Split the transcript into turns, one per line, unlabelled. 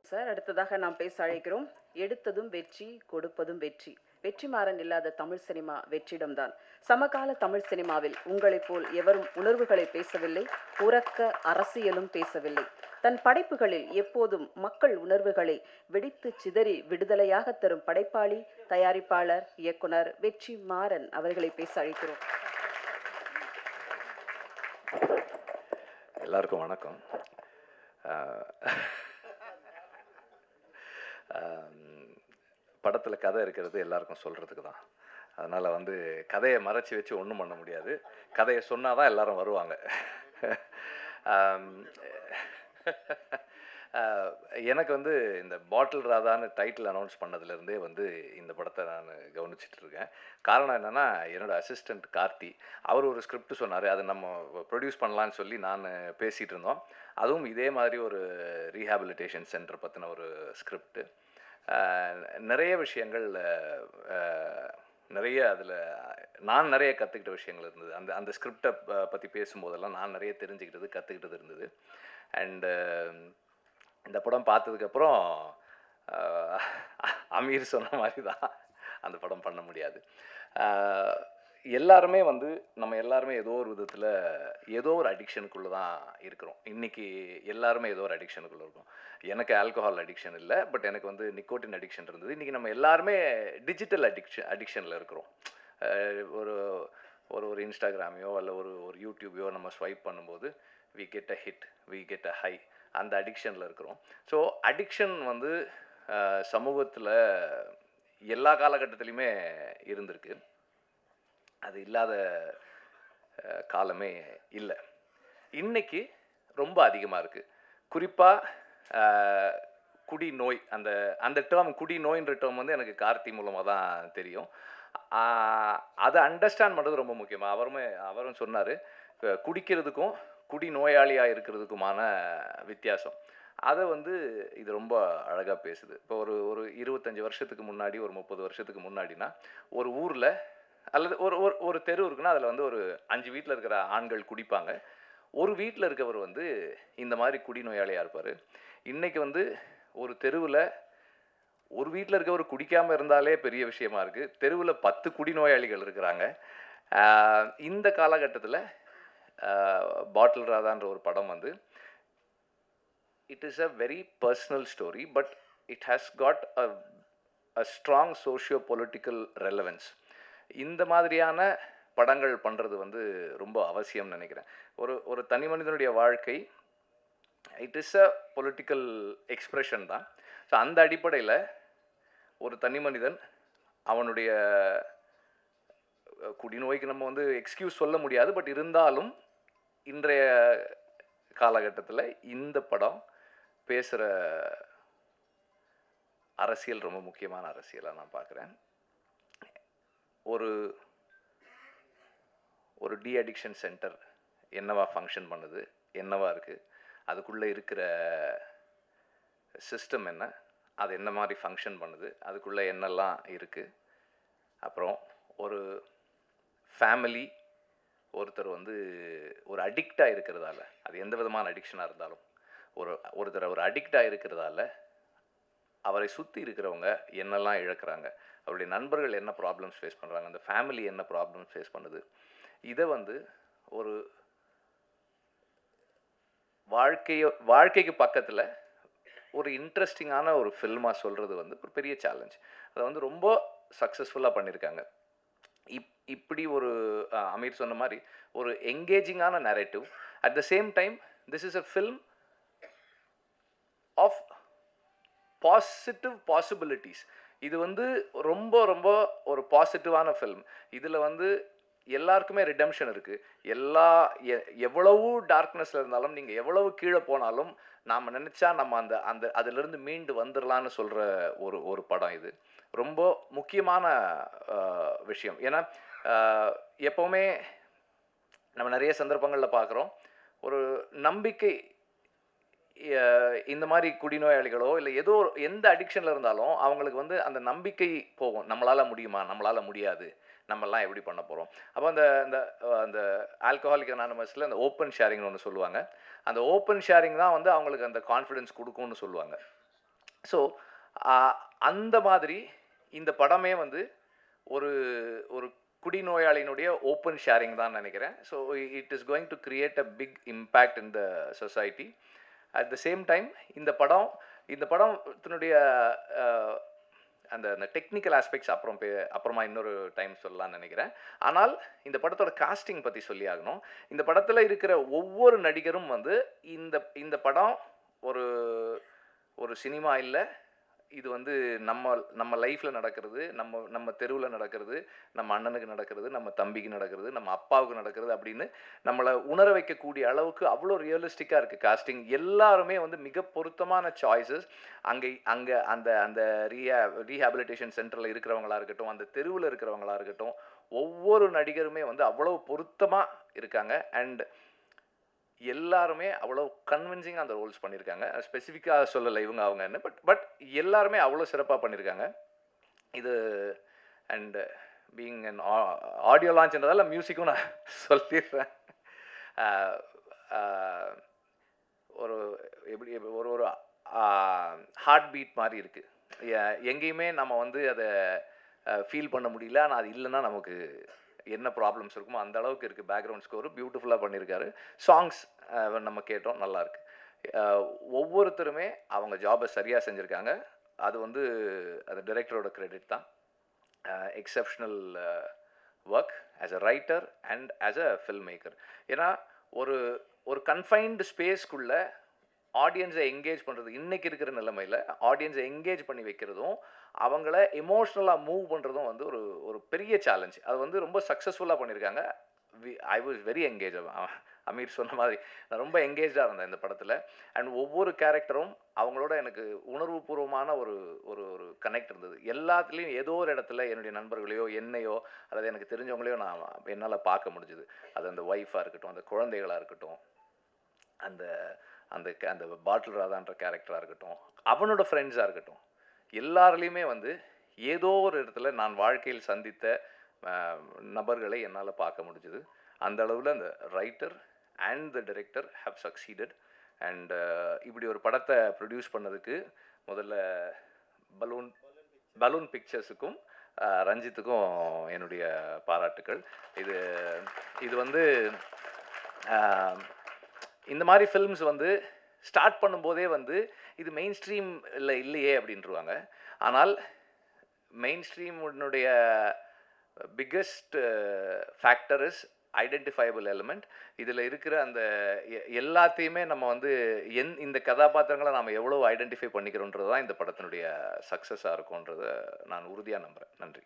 Sir, அடுத்ததாக நாம் பேச அழைக்கிறோம். எடுத்ததும் வெற்றி, கொடுப்பதும் வெற்றி. வெற்றிமாறன் இல்லாத தமிழ் சினிமா வெற்றிடம்தான். சமகால தமிழ் சினிமாவில் உங்களைப் போல் எவரும் உணர்வுகளை பேசவில்லை, உரக்க அரசியலும் பேசவில்லை. தன் படைப்புகளில் எப்போதும் மக்கள் உணர்வுகளை வெடித்து சிதறி விடுதலையாக தரும் படைப்பாளி, தயாரிப்பாளர், இயக்குனர் வெற்றிமாறன் அவர்களை பேச அழைக்கிறோம்.
எல்லாருக்கும் வணக்கம். படத்தில் கதை இருக்கிறது எல்லாருக்கும் சொல்கிறதுக்கு தான். அதனால் கதையை மறைச்சி வச்சு ஒன்றும் பண்ண முடியாது. கதையை சொன்னால் தான் எல்லோரும் வருவாங்க. எனக்கு இந்த பாட்டில் ராதான்னு டைட்டில் அனௌன்ஸ் பண்ணதுலேருந்தே இந்த படத்தை நான் கவனிச்சிட்ருக்கேன். காரணம் என்னென்னா, என்னோடய அசிஸ்டண்ட் கார்த்தி அவர் ஒரு ஸ்கிரிப்ட் சொன்னார். அதை நம்ம ப்ரொடியூஸ் பண்ணலான்னு சொல்லி நான் பேசிகிட்டு இருந்தோம். அதுவும் இதே மாதிரி ஒரு ரீஹாபிலிட்டேஷன் சென்டர் பற்றின ஒரு ஸ்கிரிப்டு. நிறைய விஷயங்கள், நிறைய அதில் நான் நிறைய கற்றுக்கிட்ட விஷயங்கள் இருந்தது. அந்த ஸ்கிரிப்டை பற்றி பேசும்போதெல்லாம் நான் நிறைய தெரிஞ்சுக்கிட்டது, கற்றுக்கிட்டது இருந்தது. அண்டு இந்த படம் பார்த்ததுக்கப்புறம் அமீர் சொன்ன மாதிரி தான், அந்த படம் பண்ண முடியாது. எல்லாருமே நம்ம எல்லாருமே ஏதோ ஒரு விதத்தில் ஏதோ ஒரு அடிக்ஷனுக்குள்ளே தான் இருக்கிறோம். இன்றைக்கி எல்லாருமே ஏதோ ஒரு அடிக்ஷனுக்குள்ளே இருக்கோம். எனக்கு ஆல்கஹால் அடிக்ஷன் இல்லை, பட் எனக்கு நிக்கோட்டின் அடிக்ஷன் இருந்தது. இன்றைக்கி நம்ம எல்லாருமே டிஜிட்டல் அடிக்ஷனில் இருக்கிறோம். ஒரு ஒரு இன்ஸ்டாகிராமையோ அல்ல ஒரு யூடியூபையோ நம்ம ஸ்வைப் பண்ணும்போது we get a hit, we get a high, அந்த அடிக்ஷனில் இருக்கிறோம். ஸோ அடிக்ஷன் சமூகத்தில் எல்லா காலகட்டத்துலேயுமே இருந்திருக்கு. அது இல்லாத காலமே இல்லை. இன்றைக்கி ரொம்ப அதிகமாக இருக்குது. குறிப்பாக குடி நோய், அந்த டேர்ம் குடி நோயின்ற டேர்ம் எனக்கு கார்த்தி மூலமாக தான் தெரியும். அதை அண்டர்ஸ்டாண்ட் பண்ணுறது ரொம்ப முக்கியமாக. அவரும் சொன்னார், குடிக்கிறதுக்கும் குடி நோயாளியாக இருக்கிறதுக்குமான வித்தியாசம். அதை இது ரொம்ப அழகாக பேசுது. இப்போ ஒரு 25 வருஷத்துக்கு முன்னாடி, ஒரு 30 வருஷத்துக்கு முன்னாடினா, ஒரு ஊரில் அல்லது ஒரு தெரு இருக்குன்னா அதில் ஒரு 5 வீட்டில் இருக்கிற ஆண்கள் குடிப்பாங்க. ஒரு வீட்டில் இருக்கவர் இந்த மாதிரி குடிநோயாளியாக இருப்பார். இன்றைக்கி ஒரு தெருவில் ஒரு வீட்டில் இருக்கவர் குடிக்காமல் இருந்தாலே பெரிய விஷயமா இருக்குது. தெருவில் 10 குடிநோயாளிகள் இருக்கிறாங்க. இந்த காலகட்டத்தில் பாட்டில் ராதான்ற ஒரு படம் it is a very personal story, but it has got a strong socio political relevance. இந்த மாதிரியான படங்கள் பண்ணுறது ரொம்ப அவசியம்னு நினைக்கிறேன். ஒரு தனி மனிதனுடைய வாழ்க்கை it is a political expression தான். ஸோ அந்த அடிப்படையில் ஒரு தனி மனிதன் அவனுடைய குடிநோய்க்கு நம்ம எக்ஸ்கியூஸ் சொல்ல முடியாது. பட் இருந்தாலும் இன்றைய காலகட்டத்தில் இந்த படம் பேசுகிற அரசியல் ரொம்ப முக்கியமான அரசியலாக நான் பார்க்குறேன். ஒரு டி அடிக்ஷன் சென்டர் என்னவா ஃபங்க்ஷன் பண்ணுது, என்னவா இருக்குது, அதுக்குள்ளே இருக்கிற சிஸ்டம் என்ன, அது என்ன மாதிரி ஃபங்க்ஷன் பண்ணுது, அதுக்குள்ளே என்னெல்லாம் இருக்குது. அப்புறம் ஒரு ஃபேமிலி ஒருத்தர் ஒரு அடிக்டாக இருக்கிறதால, அது எந்த விதமான அடிக்ஷனாக இருந்தாலும் ஒருத்தர் ஒரு அடிக்டாக இருக்கிறதால அவரை சுற்றி இருக்கிறவங்க என்னெல்லாம் இழக்கிறாங்க, அவருடைய நண்பர்கள் என்ன ப்ராப்ளம்ஸ் ஃபேஸ் பண்ணுறாங்க, அந்த ஃபேமிலி என்ன ப்ராப்ளம்ஸ் ஃபேஸ் பண்ணுது, இதை ஒரு வாழ்க்கைக்கு பக்கத்தில் ஒரு இன்ட்ரெஸ்டிங்கான ஒரு ஃபில்மாக சொல்கிறது ஒரு பெரிய சேலஞ்ச். அதை ரொம்ப சக்ஸஸ்ஃபுல்லாக பண்ணியிருக்காங்க. இப்படி ஒரு அமீர் சொன்ன மாதிரி ஒரு என்கேஜிங்கான narrative. At the same time this is a film of positive possibilities. இது ரொம்ப ரொம்ப ஒரு பாசிட்டிவான ஃபில்ம். இதில் எல்லாருக்குமே ரிடெம்ஷன் இருக்குது. எவ்வளவு டார்க்னஸில் இருந்தாலும், நீங்கள் எவ்வளவு கீழே போனாலும் நாம் நினச்சா நம்ம அதிலிருந்து மீண்டு வந்துடலான்னு சொல்கிற ஒரு படம் இது. ரொம்ப முக்கியமான விஷயம். ஏன்னா எப்போவுமே நம்ம நிறைய சந்தர்ப்பங்களில் பார்க்குறோம், ஒரு நம்பிக்கை இந்த மாதிரி குடிநோயாளிகளோ இல்லை எந்த அடிக்ஷனில் இருந்தாலும் அவங்களுக்கு அந்த நம்பிக்கை போகும். நம்மளால் முடியுமா, நம்மளால் முடியாது, நம்மெல்லாம் எப்படி பண்ண போகிறோம். அப்போ அந்த ஆல்கஹாலிக் அனானிமஸில் அந்த ஓப்பன் ஷேரிங்னு ஒன்று சொல்லுவாங்க. அந்த ஓப்பன் ஷேரிங் தான் அவங்களுக்கு அந்த கான்ஃபிடென்ஸ் கொடுக்கும்னு சொல்லுவாங்க. ஸோ அந்த மாதிரி இந்த படமே வந்து ஒரு ஒரு குடிநோயாளியினுடைய ஓப்பன் ஷேரிங் தான் நினைக்கிறேன். So it is going to create a big impact in the society. At the same time இந்த படத்தினுடைய அந்த அந்த டெக்னிக்கல் ஆஸ்பெக்ட்ஸ் அப்புறமா இன்னொரு டைம் சொல்லலாம்னு நினைக்கிறேன். ஆனால் இந்த படத்தோட காஸ்டிங் பற்றி சொல்லி ஆகணும். இந்த படத்தில் இருக்கிற ஒவ்வொரு நடிகரும் வந்து இந்த இந்த படம் ஒரு ஒரு சினிமா இல்லை, இது வந்து நம்ம லைஃப்பில் நடக்கிறது, நம்ம தெருவில் நடக்கிறது, நம்ம அண்ணனுக்கு நடக்கிறது, நம்ம தம்பிக்கு நடக்கிறது, நம்ம அப்பாவுக்கு நடக்கிறது அப்படின்னு நம்மளை உணர வைக்கக்கூடிய அளவுக்கு அவ்வளோ ரியலிஸ்டிக்காக இருக்குது காஸ்டிங். எல்லாருமே வந்து மிக பொருத்தமான சாய்ஸஸ். அங்கே அந்த அந்த ரீஹாபிலிட்டேஷன் சென்டரில் இருக்கிறவங்களா இருக்கட்டும், அந்த தெருவில் இருக்கிறவங்களா இருக்கட்டும், ஒவ்வொரு நடிகருமே வந்து அவ்வளோ பொருத்தமாக இருக்காங்க. அண்ட் எல்லாருமே அவ்வளோ கன்வின்சிங்காக அந்த ரோல்ஸ் பண்ணியிருக்காங்க. ஸ்பெசிஃபிக்காக சொல்லலை இவங்க அவங்கன்னு, பட் எல்லாருமே அவ்வளோ சிறப்பாக பண்ணியிருக்காங்க. இது அண்ட் பீயிங் அன் ஆடியோ லான்ச்ன்றதால மியூசிக்கும் நான் சொல்லிடுறேன். ஒரு எப்படி ஒரு ஒரு ஹார்ட் பீட் மாதிரி இருக்குது. எங்கேயுமே நம்ம வந்து அதை ஃபீல் பண்ண முடியல. ஆனால் அது இல்லைன்னா நமக்கு என்ன ப்ராப்ளம்ஸ் இருக்குமோ அந்த அளவுக்கு இருக்குது. பேக்ரவுண்ட் ஸ்கோரு பியூட்டிஃபுல்லாக பண்ணியிருக்காரு. சாங்ஸ் நம்ம கேட்டோம், நல்லாயிருக்கு. ஒவ்வொருத்தருமே அவங்க ஜாபை சரியாக செஞ்சுருக்காங்க. அது வந்து அது டைரக்டரோட கிரெடிட் தான். Exceptional work as a writer and as a film maker. ஏன்னா ஒரு ஒரு கன்ஃபைன்டு ஸ்பேஸ்க்குள்ளே ஆடியன்ஸை என்கேஜ் பண்ணுறது, இன்றைக்கி இருக்கிற நிலைமையில் ஆடியன்ஸை என்கேஜ் பண்ணி வைக்கிறதும் அவங்கள எமோஷ்னலாக மூவ் பண்ணுறதும் வந்து ஒரு பெரிய சேலஞ்ச். அது வந்து ரொம்ப சக்ஸஸ்ஃபுல்லாக பண்ணியிருக்காங்க. I was very engage. Aamir சொன்ன மாதிரி நான் ரொம்ப என்கேஜாக இருந்தேன் இந்த படத்தில். அண்ட் ஒவ்வொரு கேரக்டரும் அவங்களோட எனக்கு உணர்வுபூர்வமான ஒரு ஒரு ஒரு கனெக்ட் இருந்தது. எல்லாத்துலேயும் ஏதோ ஒரு இடத்துல என்னுடைய நண்பர்களையோ என்னையோ அல்லது எனக்கு தெரிஞ்சவங்களையோ நான் என்னால் பார்க்க முடிஞ்சுது. அது அந்த ஒய்ஃபாக இருக்கட்டும், அந்த குழந்தைகளாக இருக்கட்டும், அந்த அந்த அந்த பாட்டில் ராதான்ற கேரக்டராக இருக்கட்டும், அவனோட ஃப்ரெண்ட்ஸாக இருக்கட்டும், எல்லாருலேயுமே வந்து ஏதோ ஒரு இடத்துல நான் வாழ்க்கையில் சந்தித்த நபர்களை என்னால் பார்க்க முடிஞ்சுது. அந்த அளவில் அந்த writer and the director have succeeded. And இப்படி ஒரு படத்தை ப்ரொடியூஸ் பண்ணதுக்கு முதல்ல பலூன் பிக்சர்ஸுக்கும் ரஞ்சித்துக்கும் என்னுடைய பாராட்டுக்கள். இது வந்து இந்த மாதிரி ஃபில்ம்ஸ் வந்து ஸ்டார்ட் பண்ணும்போதே வந்து இது மெயின் ஸ்ட்ரீம் இல்லையே அப்படின்ட்டுருவாங்க. ஆனால் மெயின் ஸ்ட்ரீமுடைய biggest factor is identifiable element. இதில் இருக்கிற அந்த எல்லாத்தையுமே நம்ம வந்து இந்த கதாபாத்திரங்களை நாம் எவ்வளோ ஐடென்டிஃபை பண்ணிக்கிறோன்றது தான் இந்த படத்தினுடைய சக்ஸஸாக இருக்கும்ன்றதை நான் உறுதியாக நம்புகிறேன். நன்றி.